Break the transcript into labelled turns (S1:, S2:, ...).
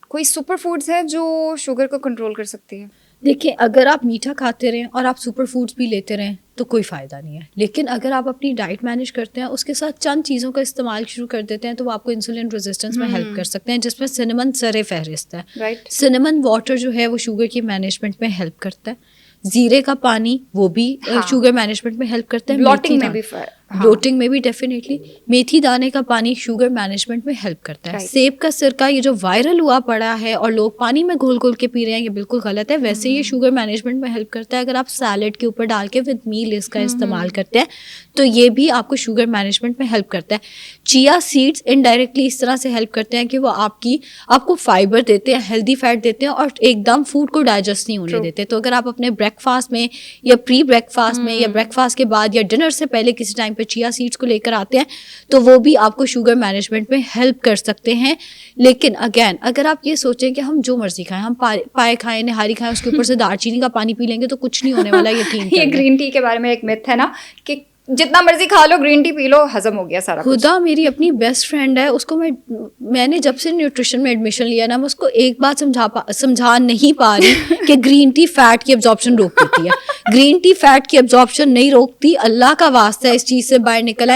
S1: کوئی super foods ہے جو شوگر کو کنٹرول کر سکتی ہے؟
S2: دیکھیں اگر آپ میٹھا کھاتے رہیں اور آپ سپر فوڈز بھی لیتے رہیں تو کوئی فائدہ نہیں ہے، لیکن اگر آپ اپنی ڈائٹ مینیج کرتے ہیں، اس کے ساتھ چند چیزوں کا استعمال شروع کر دیتے ہیں، تو وہ آپ کو انسولین ریزسٹنس میں ہیلپ کر سکتے ہیں، جس میں سنمن سر فہرست ہے.
S1: رائٹ.
S2: سنمن واٹر جو ہے وہ شوگر کی مینجمنٹ میں ہیلپ کرتا ہے. زیرے کا پانی وہ بھی شوگر مینجمنٹ میں ہیلپ کرتا ہے.
S1: بلوٹنگ میں بھی
S2: بلوٹنگ میں بھی ڈیفینیٹلی. میتھی دانے کا پانی شوگر مینجمنٹ میں ہیلپ کرتا ہے. سیب کا سرکہ یہ جو وائرل ہوا پڑا ہے اور لوگ پانی میں گھول گھول کے پی رہے ہیں، یہ بالکل غلط ہے. ویسے یہ شوگر مینجمنٹ میں ہیلپ کرتا ہے. اگر آپ سیلڈ کے اوپر ڈال کے ود میل اس کا استعمال کرتے ہیں تو یہ بھی آپ کو شوگر مینجمنٹ میں ہیلپ کرتا ہے. چیا سیڈس انڈائریکٹلی اس طرح سے ہیلپ کرتے ہیں کہ وہ آپ کو فائبر دیتے ہیں، ہیلدی فیٹ دیتے ہیں اور ایک دم فوڈ کو ڈائجسٹ نہیں ہونے دیتے. تو اگر آپ اپنے بریک فاسٹ میں یا پری بریک فاسٹ میں یا بریک فاسٹ کے بعد یا ڈنر سے پہلے کسی ٹائم پہ چیا سیڈس کو لے کر آتے ہیں تو وہ بھی آپ کو شوگر مینجمنٹ میں ہیلپ کر سکتے ہیں. لیکن اگین اگر آپ یہ سوچیں کہ ہم جو مرضی کھائیں، ہم پائے کھائیں، نہاری کھائیں، اس کے اوپر سے دار چینی کا پانی پی لیں گے تو کچھ نہیں ہونے والا. یقین
S1: یہ گرین ٹی کے بارے میں ایک مت ہے نا کہ جتنا مرضی کھا لو، گرین ٹی پی لو، ہضم ہو گیا سارا.
S2: خدا میری اپنی بیسٹ فرینڈ ہے، اس کو میں نے جب سے نیوٹریشن میں ایڈمیشن لیا نا، میں اس کو ایک بات سمجھا نہیں پا رہی کہ گرین ٹی فیٹ کی ابزارپشن روک دیتی ہے. گرین ٹی فیٹ کی ابزارپشن نہیں روکتی. اللہ کا واسطہ ہے اس چیز سے باہر نکل آئے.